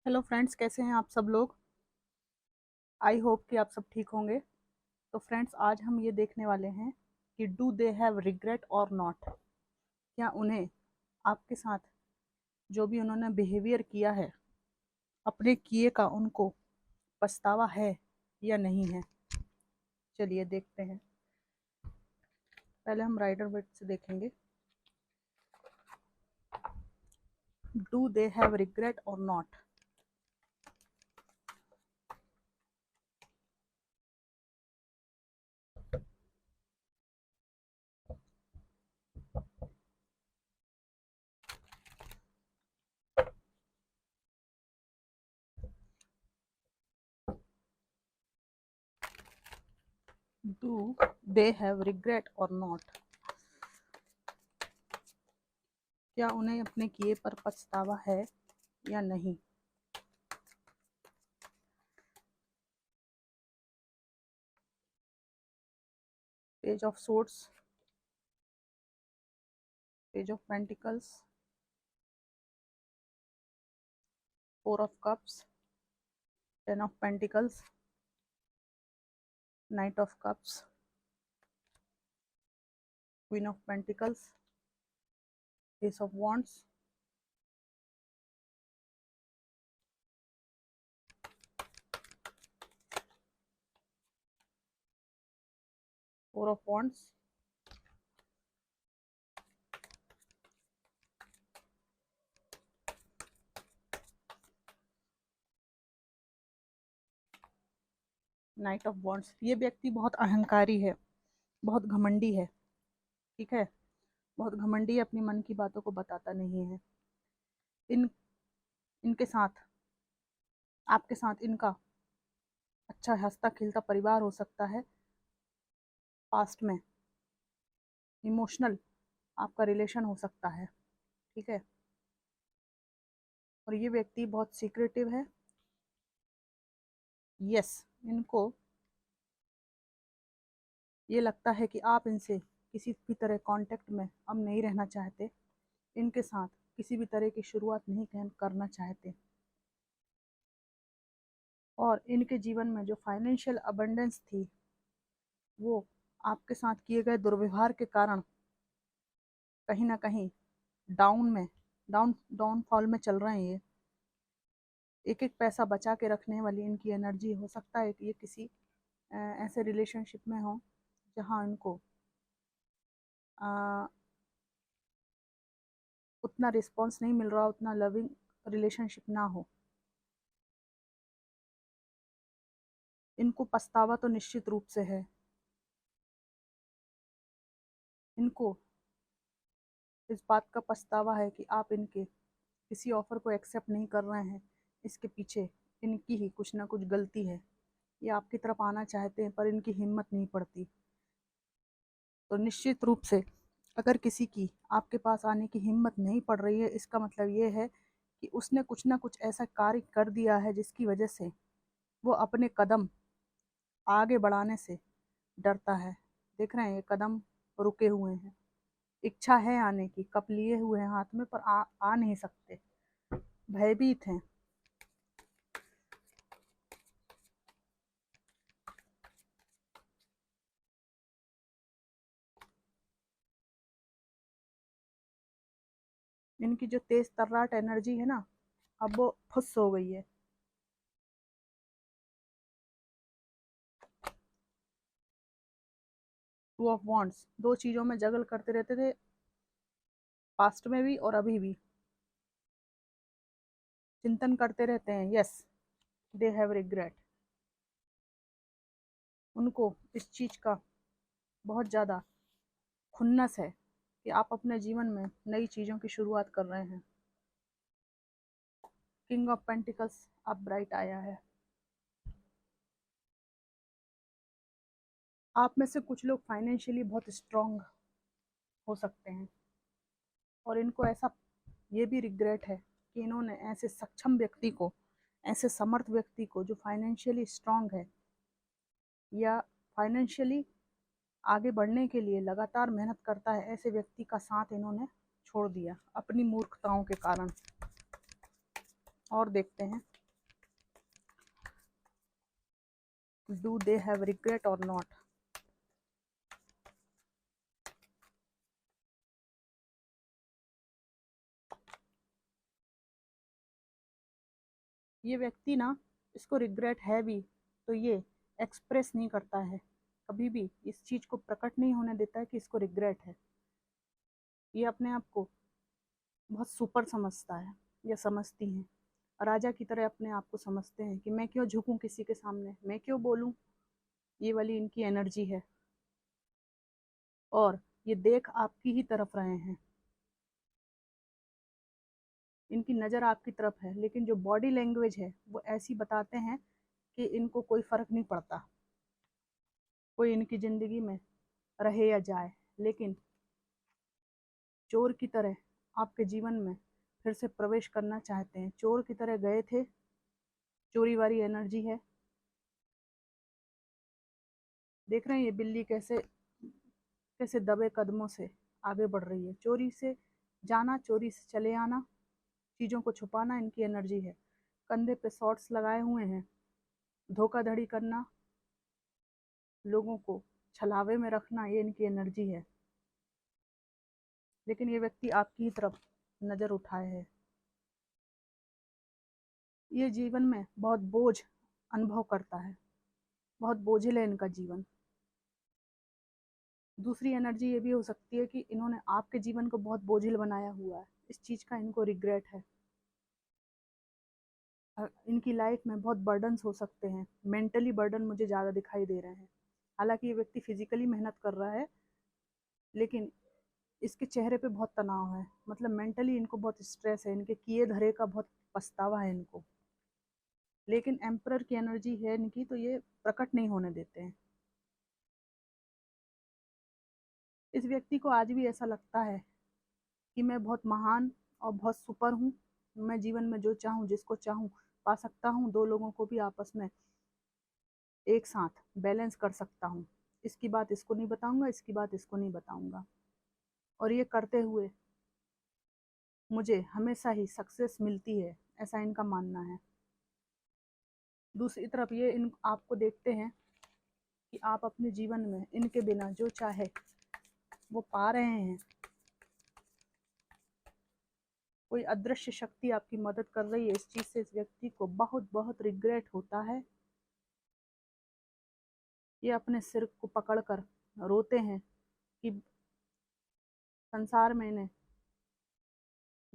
Hello friends, कैसे हैं आप सब लोग। आई होप कि आप सब ठीक होंगे। तो फ्रेंड्स, आज हम ये देखने वाले हैं कि डू दे हैव रिग्रेट और नॉट। क्या उन्हें आपके साथ जो भी उन्होंने बिहेवियर किया है, अपने किए का उनको पछतावा है या नहीं है। चलिए देखते हैं। पहले हम राइडर वेट से देखेंगे। डू दे हैव रिग्रेट और not. Do they have regret और नॉट। क्या उन्हें अपने किए पर पछतावा है या नहीं। Page of swords, page of pentacles, four of cups, ten of pentacles, night of cups, queen of pentacles, S of wands, four of wands, night of wands. ये व्यक्ति बहुत अहंकारी है, बहुत घमंडी है। ठीक है, बहुत घमंडी है, अपनी मन की बातों को बताता नहीं है। इन इनके साथ, आपके साथ इनका अच्छा हंसता खिलता परिवार हो सकता है। पास्ट में इमोशनल आपका रिलेशन हो सकता है। ठीक है, और ये व्यक्ति बहुत सीक्रेटिव है। यस, इनको ये लगता है कि आप इनसे किसी भी तरह कांटेक्ट में अब नहीं रहना चाहते, इनके साथ किसी भी तरह की शुरुआत नहीं करना चाहते। और इनके जीवन में जो फाइनेंशियल अबंडेंस थी, वो आपके साथ किए गए दुर्व्यवहार के कारण कहीं ना कहीं डाउन में डाउनफॉल में चल रहे हैं। ये एक एक पैसा बचा के रखने वाली इनकी एनर्जी। हो सकता है कि ये किसी ऐसे रिलेशनशिप में हो जहाँ इनको अ, उतना रिस्पॉन्स नहीं मिल रहा, उतना लविंग रिलेशनशिप ना हो। इनको पछतावा तो निश्चित रूप से है। इनको इस बात का पछतावा है कि आप इनके किसी ऑफर को एक्सेप्ट नहीं कर रहे हैं। इसके पीछे इनकी ही कुछ ना कुछ गलती है। ये आपकी तरफ आना चाहते हैं पर इनकी हिम्मत नहीं पड़ती। तो निश्चित रूप से अगर किसी की आपके पास आने की हिम्मत नहीं पड़ रही है, इसका मतलब ये है कि उसने कुछ ना कुछ ऐसा कार्य कर दिया है जिसकी वजह से वो अपने कदम आगे बढ़ाने से डरता है। देख रहे हैं, ये कदम रुके हुए हैं। इच्छा है आने की, कप लिए हुए हैं हाथ में, पर आ नहीं सकते, भयभीत हैं। इनकी जो तेज तर्राट एनर्जी है ना, अब वो फुस हो गई है। टू ऑफ वॉन्ड्स, दो चीजों में जगल करते रहते थे, पास्ट में भी और अभी भी चिंतन करते रहते हैं। Yes, they have regret. उनको इस चीज का बहुत ज्यादा खुन्नस है कि आप अपने जीवन में नई चीजों की शुरुआत कर रहे हैं। किंग ऑफ पेंटिकल्स अब ब्राइट आया है। आप में से कुछ लोग फाइनेंशियली बहुत स्ट्रांग हो सकते हैं, और इनको ऐसा ये भी रिग्रेट है कि इन्होंने ऐसे सक्षम व्यक्ति को, ऐसे समर्थ व्यक्ति को जो फाइनेंशियली स्ट्रांग है या फाइनेंशियली आगे बढ़ने के लिए लगातार मेहनत करता है, ऐसे व्यक्ति का साथ इन्होंने छोड़ दिया अपनी मूर्खताओं के कारण। और देखते हैं, डू दे हैव रिग्रेट और नॉट। ये व्यक्ति ना, इसको रिग्रेट है भी तो ये एक्सप्रेस नहीं करता है, कभी भी इस चीज़ को प्रकट नहीं होने देता है कि इसको रिग्रेट है। ये अपने आप को बहुत सुपर समझता है या समझती हैं, राजा की तरह अपने आप को समझते हैं कि मैं क्यों झुकूं किसी के सामने, मैं क्यों बोलूं। ये वाली इनकी एनर्जी है और ये देख आपकी ही तरफ रहे हैं, इनकी नज़र आपकी तरफ है, लेकिन जो बॉडी लैंग्वेज है वो ऐसी बताते हैं कि इनको कोई फ़र्क नहीं पड़ता, कोई इनकी ज़िंदगी में रहे या जाए, लेकिन चोर की तरह आपके जीवन में फिर से प्रवेश करना चाहते हैं। चोर की तरह गए थे, चोरी वाली एनर्जी है। देख रहे हैं ये बिल्ली कैसे कैसे दबे कदमों से आगे बढ़ रही है। चोरी से जाना, चोरी से चले आना, चीज़ों को छुपाना इनकी एनर्जी है। कंधे पे शॉर्ट्स लगाए हुए हैं, धोखाधड़ी करना, लोगों को छलावे में रखना, ये इनकी एनर्जी है। लेकिन ये व्यक्ति आपकी ही तरफ नज़र उठाए है। ये जीवन में बहुत बोझ अनुभव करता है, बहुत बोझिल है इनका जीवन। दूसरी एनर्जी ये भी हो सकती है कि इन्होंने आपके जीवन को बहुत बोझिल बनाया हुआ है, इस चीज़ का इनको रिग्रेट है। इनकी लाइफ में बहुत बर्डन्स हो सकते हैं, मेंटली बर्डन मुझे ज़्यादा दिखाई दे रहे हैं। हालांकि ये व्यक्ति फिजिकली मेहनत कर रहा है, लेकिन इसके चेहरे पे बहुत तनाव है, मतलब मेंटली इनको बहुत स्ट्रेस है, इनके किए धरे का बहुत पछतावा है इनको। लेकिन एम्परर की एनर्जी है इनकी, तो ये प्रकट नहीं होने देते हैं। इस व्यक्ति को आज भी ऐसा लगता है कि मैं बहुत महान और बहुत सुपर हूँ, मैं जीवन में जो चाहूँ जिसको चाहूँ पा सकता हूँ, दो लोगों को भी आपस में एक साथ बैलेंस कर सकता हूँ। इसकी बात इसको नहीं बताऊंगा, इसकी बात इसको नहीं बताऊंगा, और ये करते हुए मुझे हमेशा ही सक्सेस मिलती है, ऐसा इनका मानना है। दूसरी तरफ ये इन आपको देखते हैं कि आप अपने जीवन में इनके बिना जो चाहे वो पा रहे हैं। कोई अदृश्य शक्ति आपकी मदद कर रही है, इस चीज़ से इस व्यक्ति को बहुत बहुत रिग्रेट होता है। ये अपने सिर को पकड़कर रोते हैं कि संसार में इन्हें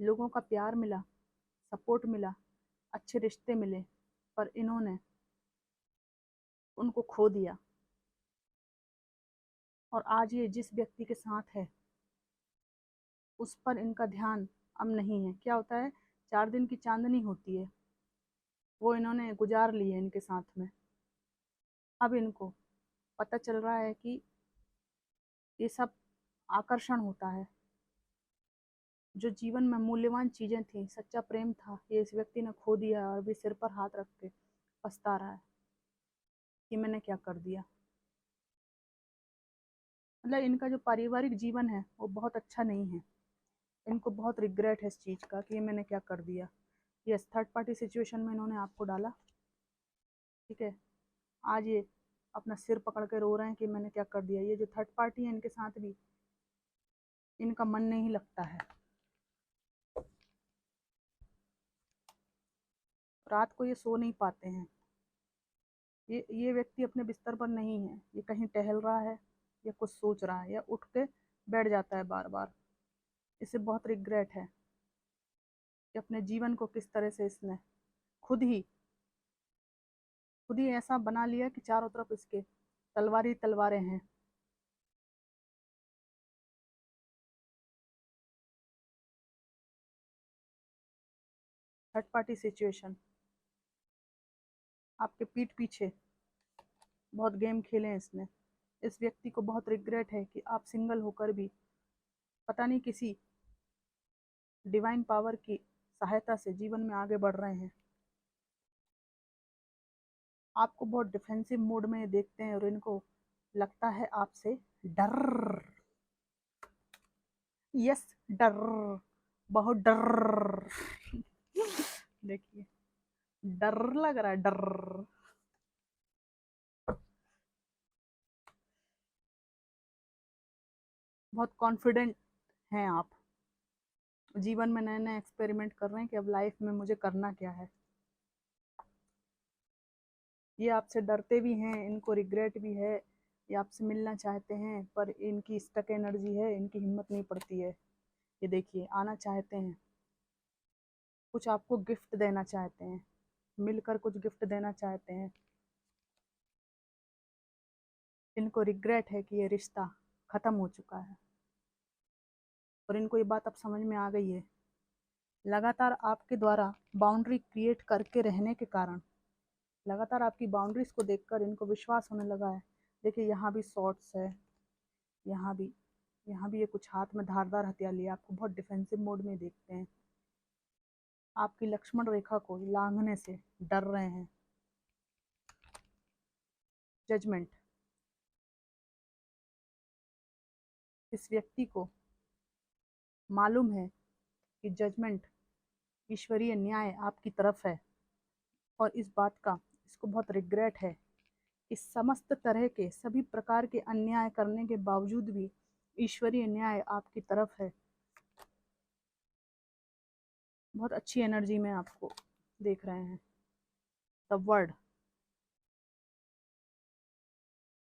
लोगों का प्यार मिला, सपोर्ट मिला, अच्छे रिश्ते मिले, पर इन्होंने उनको खो दिया। और आज ये जिस व्यक्ति के साथ है उस पर इनका ध्यान अब नहीं है। क्या होता है, 4 दिन की चांदनी होती है, वो इन्होंने गुजार ली है इनके साथ में। अब इनको पता चल रहा है कि ये सब आकर्षण होता है। जो जीवन में मूल्यवान चीज़ें थी, सच्चा प्रेम था, ये इस व्यक्ति ने खो दिया और अभी सिर पर हाथ रख के पछता रहा है कि मैंने क्या कर दिया। मतलब इनका जो पारिवारिक जीवन है वो बहुत अच्छा नहीं है, इनको बहुत रिग्रेट है इस चीज़ का कि ये मैंने क्या कर दिया। ये थर्ड पार्टी सिचुएशन में इन्होंने आपको डाला, ठीक है। आज ये अपना सिर पकड़ के रो रहे हैं कि मैंने क्या कर दिया। ये जो थर्ड पार्टी है इनके साथ भी इनका मन नहीं लगता है। रात को ये सो नहीं पाते हैं। ये व्यक्ति अपने बिस्तर पर नहीं है, ये कहीं टहल रहा है या कुछ सोच रहा है या उठ के बैठ जाता है बार बार। इसे बहुत रिग्रेट है कि अपने जीवन को किस तरह से इसने खुद ही ऐसा बना लिया कि चारों तरफ इसके तलवारी तलवारें हैं। थर्ड पार्टी सिचुएशन, आपके पीठ पीछे बहुत गेम खेले हैं इसने। इस व्यक्ति को बहुत रिग्रेट है कि आप सिंगल होकर भी पता नहीं किसी डिवाइन पावर की सहायता से जीवन में आगे बढ़ रहे हैं। आपको बहुत डिफेंसिव मोड में देखते हैं और इनको लगता है आपसे डर। यस, डर, बहुत डर। देखिए, डर लग रहा है, डर। बहुत कॉन्फिडेंट हैं आप। जीवन में नए नए एक्सपेरिमेंट कर रहे हैं कि अब लाइफ में मुझे करना क्या है। ये आपसे डरते भी हैं, इनको रिग्रेट भी है, ये आपसे मिलना चाहते हैं, पर इनकी स्टक एनर्जी है, इनकी हिम्मत नहीं पड़ती है। ये देखिए, आना चाहते हैं, कुछ आपको गिफ्ट देना चाहते हैं, मिलकर कुछ गिफ्ट देना चाहते हैं। इनको रिग्रेट है कि ये रिश्ता खत्म हो चुका है, और इनको ये बात अब समझ में आ गई है। लगातार आपके द्वारा बाउंड्री क्रिएट करके रहने के कारण, लगातार आपकी बाउंड्रीज को देखकर इनको विश्वास होने लगा है। देखिए, यहाँ भी शॉर्ट्स है, यहाँ भी, यहाँ भी ये कुछ हाथ में धारदार हथियार लिए आपको बहुत डिफेंसिव मोड में देखते हैं। आपकी लक्ष्मण रेखा को लांघने से डर रहे हैं। जजमेंट, इस व्यक्ति को मालूम है कि जजमेंट, ईश्वरीय न्याय आपकी तरफ है, और इस बात का इसको बहुत रिग्रेट है कि समस्त तरह के सभी प्रकार के अन्याय करने के बावजूद भी ईश्वरीय न्याय आपकी तरफ है। बहुत अच्छी एनर्जी में आपको देख रहे हैं। द वर्ड,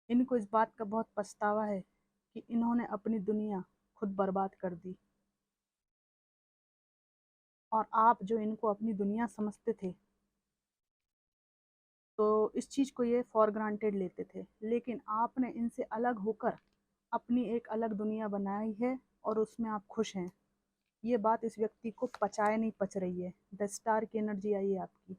इनको इस बात का बहुत पछतावा है कि इन्होंने अपनी दुनिया खुद बर्बाद कर दी, और आप जो इनको अपनी दुनिया समझते थे तो इस चीज़ को ये फॉर ग्रांटेड लेते थे, लेकिन आपने इनसे अलग होकर अपनी एक अलग दुनिया बनाई है, और उसमें आप खुश हैं। ये बात इस व्यक्ति को पचाए नहीं पच रही है। द स्टार की एनर्जी आई है आपकी।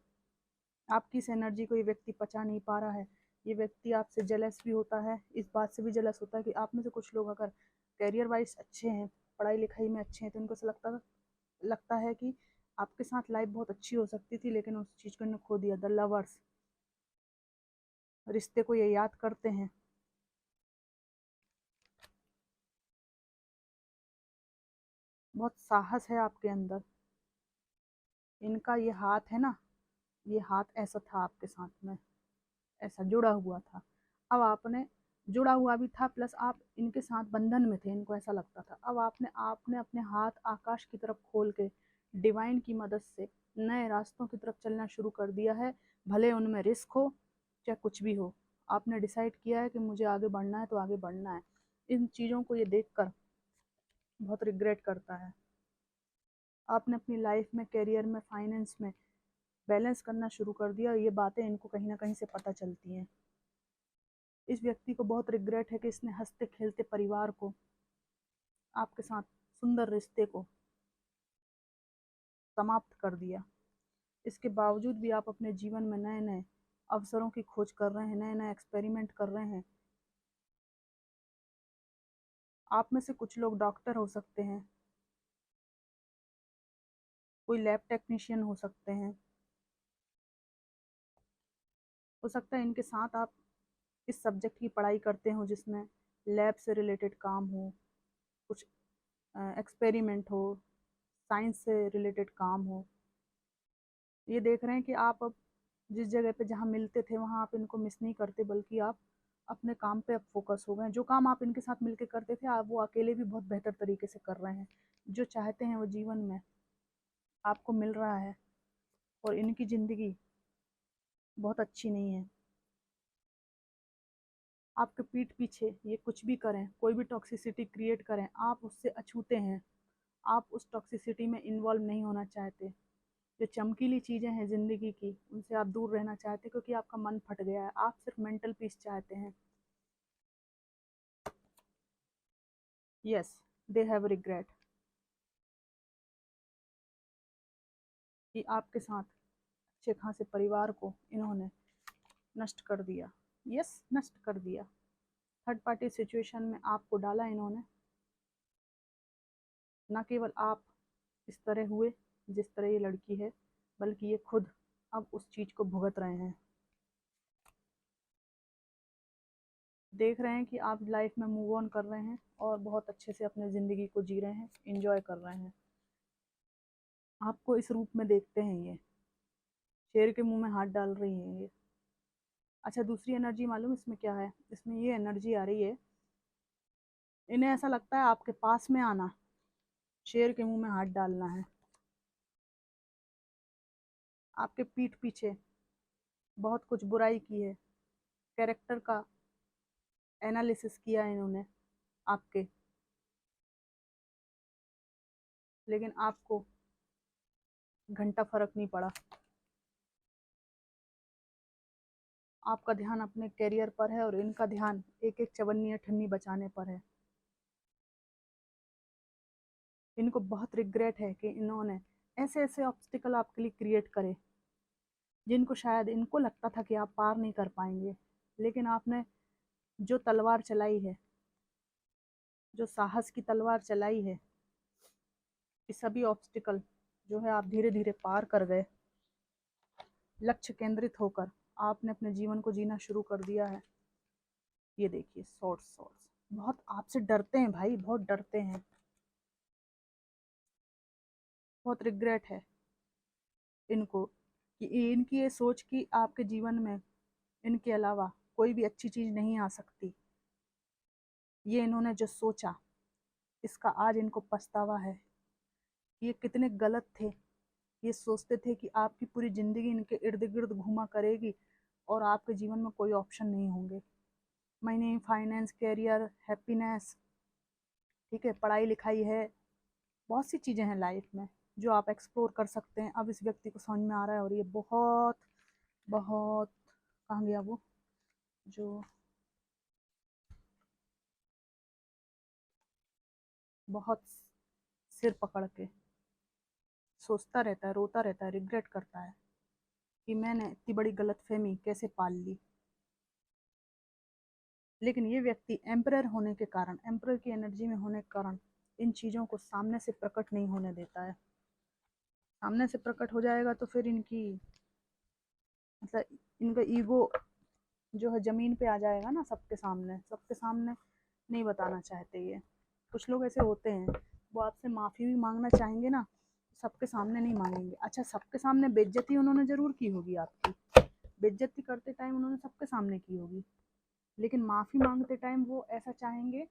आपकी इस एनर्जी को ये व्यक्ति पचा नहीं पा रहा है। ये व्यक्ति आपसे जेलस भी होता है, इस बात से भी जेलस होता है कि आप में से कुछ लोग अगर करियर वाइज अच्छे हैं, पढ़ाई लिखाई में अच्छे हैं, तो इनको ऐसा लगता है कि आपके साथ लाइफ बहुत अच्छी हो सकती थी, लेकिन उस चीज़ को इन्होंने खो दिया। द लवर्स, रिश्ते को ये याद करते हैं। बहुत साहस है आपके अंदर। इनका ये हाथ है ना, ये हाथ ऐसा था आपके साथ में, ऐसा जुड़ा हुआ था। अब आपने, जुड़ा हुआ भी था, प्लस आप इनके साथ बंधन में थे, इनको ऐसा लगता था। अब आपने आपने अपने हाथ आकाश की तरफ खोल के डिवाइन की मदद से नए रास्तों की तरफ चलना शुरू कर दिया है। भले उनमें रिस्क हो, चाहे कुछ भी हो, आपने डिसाइड किया है कि मुझे आगे बढ़ना है तो आगे बढ़ना है। इन चीज़ों को ये देखकर बहुत रिग्रेट करता है। आपने अपनी लाइफ में, करियर में, फाइनेंस में बैलेंस करना शुरू कर दिया, ये बातें इनको कहीं ना कहीं से पता चलती हैं। इस व्यक्ति को बहुत रिग्रेट है कि इसने हंसते खेलते परिवार को, आपके साथ सुंदर रिश्ते को समाप्त कर दिया। इसके बावजूद भी आप अपने जीवन में नए नए अवसरों की खोज कर रहे हैं, नए नए एक्सपेरिमेंट कर रहे हैं। आप में से कुछ लोग डॉक्टर हो सकते हैं, कोई लैब टेक्नीशियन हो सकते हैं, हो सकता है इनके साथ आप इस सब्जेक्ट की पढ़ाई करते हो जिसमें लैब से रिलेटेड काम हो, कुछ एक्सपेरिमेंट हो, साइंस से रिलेटेड काम हो। ये देख रहे हैं कि आप अब जिस जगह पे जहाँ मिलते थे वहाँ आप इनको मिस नहीं करते, बल्कि आप अपने काम पे अब फोकस हो गए हैं। जो काम आप इनके साथ मिलके करते थे, आप वो अकेले भी बहुत बेहतर तरीके से कर रहे हैं। जो चाहते हैं वो जीवन में आपको मिल रहा है, और इनकी ज़िंदगी बहुत अच्छी नहीं है। आपके पीठ पीछे ये कुछ भी करें, कोई भी टॉक्सिसिटी क्रिएट करें, आप उससे अछूते हैं। आप उस टॉक्सिसिटी में इन्वॉल्व नहीं होना चाहते। जो चमकीली चीज़ें हैं ज़िंदगी की, उनसे आप दूर रहना चाहते हैं, क्योंकि आपका मन फट गया है। आप सिर्फ मेंटल पीस चाहते हैं। यस, दे हैव रिग्रेट कि आपके साथ अच्छे खासे परिवार को इन्होंने नष्ट कर दिया। यस, नष्ट कर दिया। थर्ड पार्टी सिचुएशन में आपको डाला इन्होंने। ना केवल आप इस तरह हुए जिस तरह ये लड़की है, बल्कि ये खुद अब उस चीज़ को भुगत रहे हैं। देख रहे हैं कि आप लाइफ में मूव ऑन कर रहे हैं, और बहुत अच्छे से अपने ज़िंदगी को जी रहे हैं, इंजॉय कर रहे हैं। आपको इस रूप में देखते हैं ये। शेर के मुंह में हाथ डाल रही है ये। अच्छा, दूसरी एनर्जी मालूम इसमें क्या है? इसमें ये एनर्जी आ रही है, इन्हें ऐसा लगता है आपके पास में आना, शेर के मुंह में हाथ डालना है। आपके पीठ पीछे बहुत कुछ बुराई की है, कैरेक्टर का एनालिसिस किया है इन्होंने आपके, लेकिन आपको घंटा फर्क नहीं पड़ा। आपका ध्यान अपने करियर पर है और इनका ध्यान एक एक चवन्नी अठन्नी बचाने पर है। इनको बहुत रिग्रेट है कि इन्होंने ऐसे ऐसे ऑब्स्टिकल आपके लिए क्रिएट करे जिनको शायद इनको लगता था कि आप पार नहीं कर पाएंगे, लेकिन आपने जो तलवार चलाई है, जो साहस की तलवार चलाई है, कि सभी ऑब्स्टिकल जो है आप धीरे धीरे पार कर गए। लक्ष्य केंद्रित होकर आपने अपने जीवन को जीना शुरू कर दिया है। ये देखिए, सॉर्ड्स सॉर्ड्स बहुत आपसे डरते हैं भाई, बहुत डरते हैं, बहुत रिग्रेट है इनको कि इनकी ये सोच कि आपके जीवन में इनके अलावा कोई भी अच्छी चीज़ नहीं आ सकती। ये इन्होंने जो सोचा, इसका आज इनको पछतावा है। ये कितने गलत थे। ये सोचते थे कि आपकी पूरी ज़िंदगी इनके इर्द गिर्द घूमा करेगी और आपके जीवन में कोई ऑप्शन नहीं होंगे। मनी, फाइनेंस, कैरियर, हैप्पीनेस, ठीक है, पढ़ाई लिखाई है, बहुत सी चीज़ें हैं लाइफ में जो आप एक्सप्लोर कर सकते हैं। अब इस व्यक्ति को समझ में आ रहा है और ये बहुत बहुत, कहाँ गया वो जो बहुत सिर पकड़ के सोचता रहता है, रोता रहता है, रिग्रेट करता है कि मैंने इतनी बड़ी गलतफहमी कैसे पाल ली। लेकिन ये व्यक्ति एम्परर होने के कारण, एम्परर की एनर्जी में होने के कारण इन चीज़ों को सामने से प्रकट नहीं होने देता है। सामने से प्रकट हो जाएगा तो फिर इनकी मतलब इनका ईगो जो है ज़मीन पे आ जाएगा ना, सबके सामने, सबके सामने नहीं बताना चाहते ये। कुछ लोग ऐसे होते हैं, वो आपसे माफ़ी भी मांगना चाहेंगे ना, सबके सामने नहीं मांगेंगे। अच्छा, सबके सामने बेइज्जती उन्होंने ज़रूर की होगी आपकी, बेइज्जती करते टाइम उन्होंने सबके सामने की होगी, लेकिन माफ़ी मांगते टाइम वो ऐसा चाहेंगे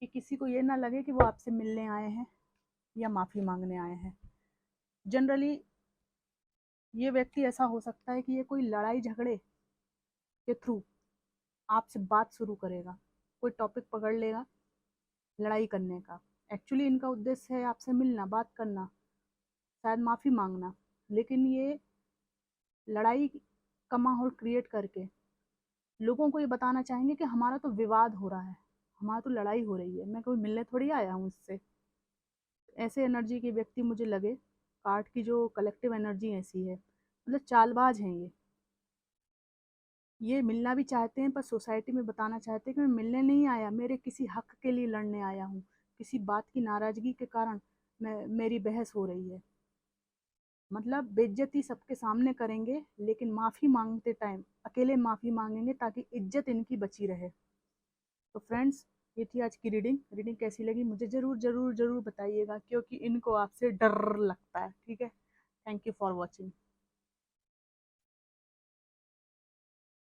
कि किसी को ये ना लगे कि वो आपसे मिलने आए हैं या माफ़ी मांगने आए हैं। जनरली ये व्यक्ति ऐसा हो सकता है कि ये कोई लड़ाई झगड़े के थ्रू आपसे बात शुरू करेगा, कोई टॉपिक पकड़ लेगा लड़ाई करने का। एक्चुअली इनका उद्देश्य है आपसे मिलना, बात करना, शायद माफ़ी मांगना, लेकिन ये लड़ाई का माहौल क्रिएट करके लोगों को ये बताना चाहेंगे कि हमारा तो विवाद हो रहा है, हमारा तो लड़ाई हो रही है, मैं कोई मिलने थोड़ी आया हूँ इससे। ऐसे एनर्जी के व्यक्ति मुझे लगे, कार्ड की जो कलेक्टिव एनर्जी ऐसी है, मतलब चालबाज हैं ये मिलना भी चाहते हैं पर सोसाइटी में बताना चाहते हैं कि मैं मिलने नहीं आया, मेरे किसी हक के लिए लड़ने आया हूँ, किसी बात की नाराज़गी के कारण मेरी बहस हो रही है। मतलब बेइज्जती सबके सामने करेंगे, लेकिन माफ़ी मांगते टाइम अकेले माफ़ी मांगेंगे ताकि इज्जत इनकी बची रहे। तो फ्रेंड्स, ये थी आज की रीडिंग। रीडिंग कैसी लगी मुझे ज़रूर ज़रूर ज़रूर बताइएगा, क्योंकि इनको आपसे डर लगता है। ठीक है, थैंक यू फॉर वॉचिंग।